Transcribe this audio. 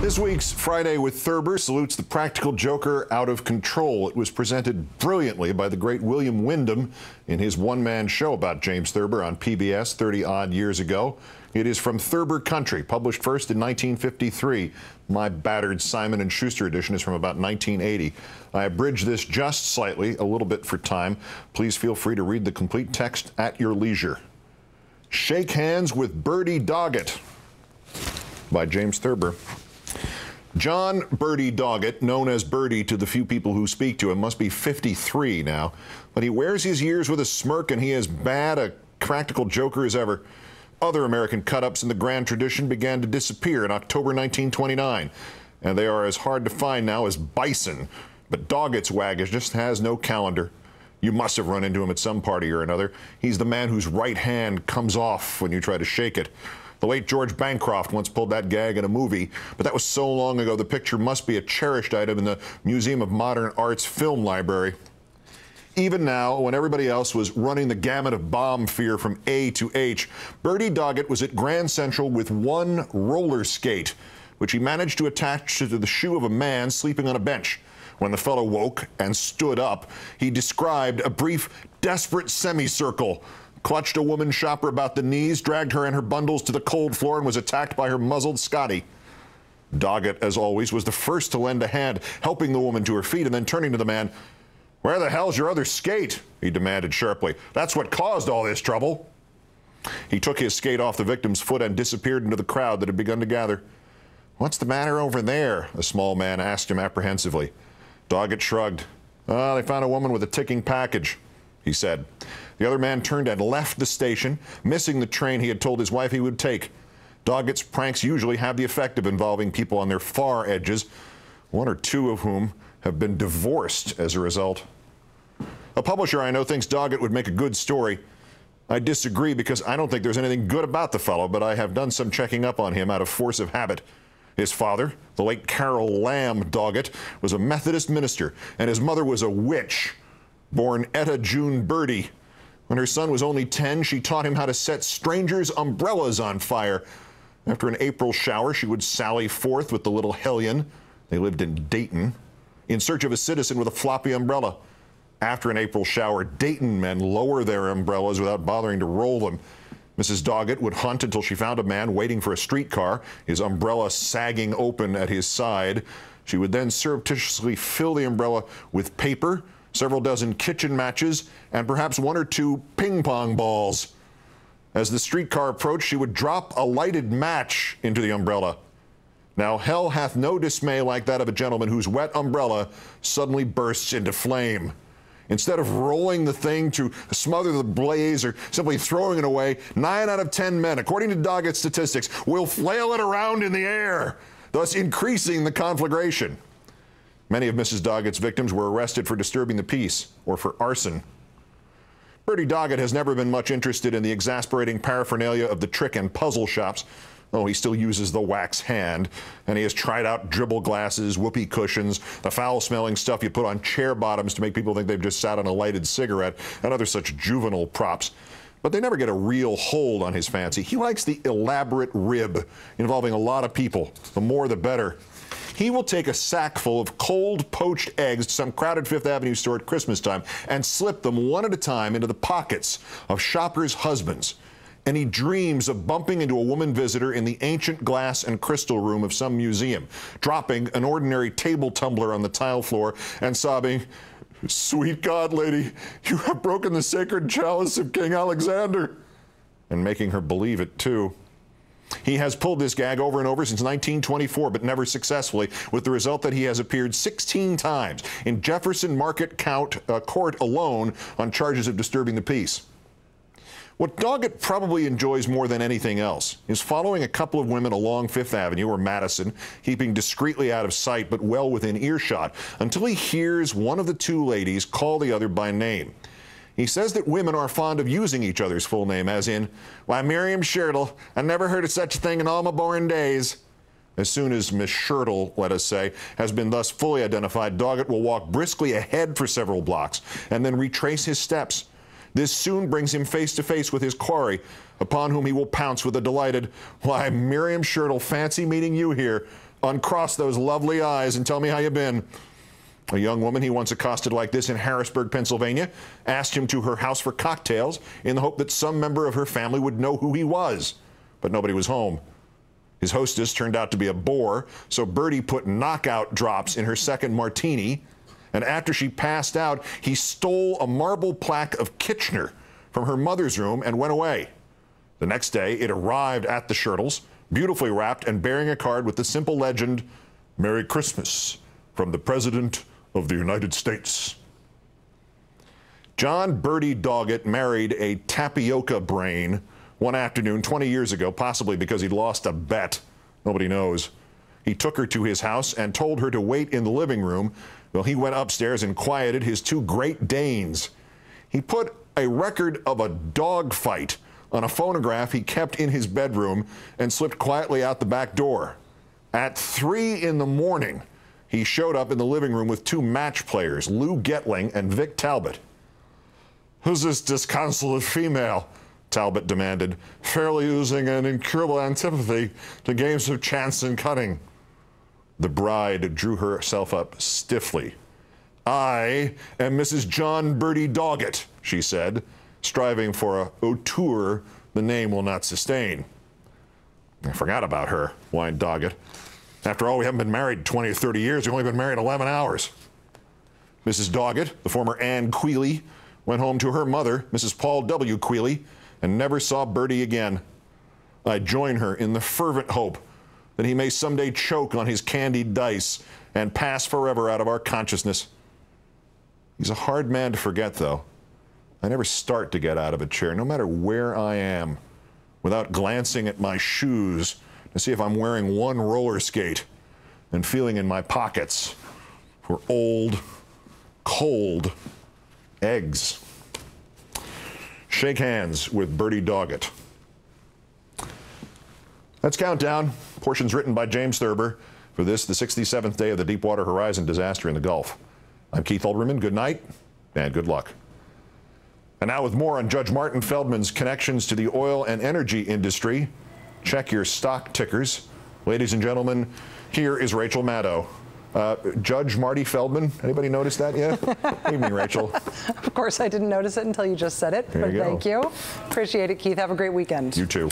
This week's Friday with Thurber salutes the practical joker out of control. It was presented brilliantly by the great William Wyndham in his one-man show about James Thurber on PBS 30-odd years ago. It is from Thurber Country, published first in 1953. My battered Simon & Schuster edition is from about 1980. I abridged this just slightly, a little bit for time. Please feel free to read the complete text at your leisure. Shake Hands with Birdey Doggett by James Thurber. John Birdey Doggett, known as Birdey to the few people who speak to him, must be 53 now, but he wears his years with a smirk and he is bad a practical joker as ever. Other American cut-ups in the grand tradition began to disappear in October 1929, and they are as hard to find now as bison. But Doggett's wag just has no calendar. You must have run into him at some party or another. He's the man whose right hand comes off when you try to shake it. The late George Bancroft once pulled that gag in a movie, but that was so long ago the picture must be a cherished item in the Museum of Modern Art's film library. Even now, when everybody else was running the gamut of bomb fear from A to H, Birdey Doggett was at Grand Central with one roller skate, which he managed to attach to the shoe of a man sleeping on a bench. When the fellow woke and stood up, he described a brief, desperate semicircle, clutched a woman shopper about the knees, dragged her and her bundles to the cold floor, and was attacked by her muzzled Scotty. Doggett, as always, was the first to lend a hand, helping the woman to her feet and then turning to the man. "Where the hell's your other skate?" he demanded sharply. "That's what caused all this trouble." He took his skate off the victim's foot and disappeared into the crowd that had begun to gather. "What's the matter over there?" a small man asked him apprehensively. Doggett shrugged. "They found a woman with a ticking package," he said. The other man turned and left the station, missing the train he had told his wife he would take. Doggett's pranks usually have the effect of involving people on their far edges, one or two of whom have been divorced as a result. A publisher I know thinks Doggett would make a good story. I disagree because I don't think there's anything good about the fellow, but I have done some checking up on him out of force of habit. His father, the late Carol Lamb Doggett, was a Methodist minister, and his mother was a witch, born Etta June Birdey. When her son was only 10, she taught him how to set strangers' umbrellas on fire. After an April shower, she would sally forth with the little hellion, they lived in Dayton, in search of a citizen with a floppy umbrella. After an April shower, Dayton men lower their umbrellas without bothering to roll them. Mrs. Doggett would hunt until she found a man waiting for a streetcar, his umbrella sagging open at his side. She would then surreptitiously fill the umbrella with paper, several dozen kitchen matches, and perhaps one or two ping-pong balls. As the streetcar approached, she would drop a lighted match into the umbrella. Now, hell hath no dismay like that of a gentleman whose wet umbrella suddenly bursts into flame. Instead of rolling the thing to smother the blaze or simply throwing it away, 9 out of 10 men, according to Doggett's statistics, will flail it around in the air, thus increasing the conflagration. Many of Mrs. Doggett's victims were arrested for disturbing the peace or for arson. Birdey Doggett has never been much interested in the exasperating paraphernalia of the trick and puzzle shops. Oh, he still uses the wax hand, and he has tried out dribble glasses, whoopee cushions, the foul-smelling stuff you put on chair bottoms to make people think they've just sat on a lighted cigarette, and other such juvenile props. But they never get a real hold on his fancy. He likes the elaborate rib involving a lot of people. The more, the better. He will take a sack full of cold poached eggs to some crowded Fifth Avenue store at Christmas time and slip them one at a time into the pockets of shoppers' husbands. And he dreams of bumping into a woman visitor in the ancient glass and crystal room of some museum, dropping an ordinary table tumbler on the tile floor and sobbing, "Sweet God, lady, you have broken the sacred chalice of King Alexander," and making her believe it, too. He has pulled this gag over and over since 1924, but never successfully, with the result that he has appeared 16 times in Jefferson Market Court alone on charges of disturbing the peace. What Doggett probably enjoys more than anything else is following a couple of women along Fifth Avenue or Madison, keeping discreetly out of sight but well within earshot, until he hears one of the two ladies call the other by name. He says that women are fond of using each other's full name, as in, "Why, Miriam Schertle, I never heard of such a thing in all my born days." As soon as Miss Schertle, let us say, has been thus fully identified, Doggett will walk briskly ahead for several blocks and then retrace his steps. This soon brings him face to face with his quarry, upon whom he will pounce with a delighted, "Why, Miriam Schertle, fancy meeting you here. Uncross those lovely eyes and tell me how you been. A young woman he once accosted like this in Harrisburg, Pennsylvania, asked him to her house for cocktails in the hope that some member of her family would know who he was. But nobody was home. His hostess turned out to be a bore, so Birdey put knockout drops in her second martini, and after she passed out, he stole a marble plaque of Kitchener from her mother's room and went away. The next day, it arrived at the Shirtles, beautifully wrapped and bearing a card with the simple legend, "Merry Christmas from the President of the United States." John Birdey Doggett married a tapioca brain one afternoon 20 years ago, possibly because he'd lost a bet. Nobody knows. He took her to his house and told her to wait in the living room while he went upstairs and quieted his two Great Danes. He put a record of a dog fight on a phonograph he kept in his bedroom and slipped quietly out the back door. At 3 in the morning, he showed up in the living room with two match players, Lou Getling and Vic Talbot. "Who's this disconsolate female?" Talbot demanded, fairly oozing an incurable antipathy to games of chance and cutting. The bride drew herself up stiffly. "I am Mrs. John Birdey Doggett," she said, striving for a hauteur the name will not sustain. "I forgot about her," whined Doggett. "After all, we haven't been married 20 or 30 years. We've only been married 11 hours. Mrs. Doggett, the former Anne Queely, went home to her mother, Mrs. Paul W. Queely, and never saw Birdey again. I join her in the fervent hope that he may someday choke on his candied dice and pass forever out of our consciousness. He's a hard man to forget, though. I never start to get out of a chair, no matter where I am, without glancing at my shoes to see if I'm wearing one roller skate and feeling in my pockets for old, cold eggs." Shake hands with Birdey Doggett. That's Countdown. Portions written by James Thurber for this, the 67th day of the Deepwater Horizon disaster in the Gulf. I'm Keith Olbermann. Good night and good luck. And now with more on Judge Martin Feldman's connections to the oil and energy industry. Check your stock tickers. Ladies and gentlemen, here is Rachel Maddow. Judge Marty Feldman, anybody notice that yet? Evening, Rachel. Of course, I didn't notice it until you just said it, but thank you. Appreciate it, Keith. Have a great weekend. You too.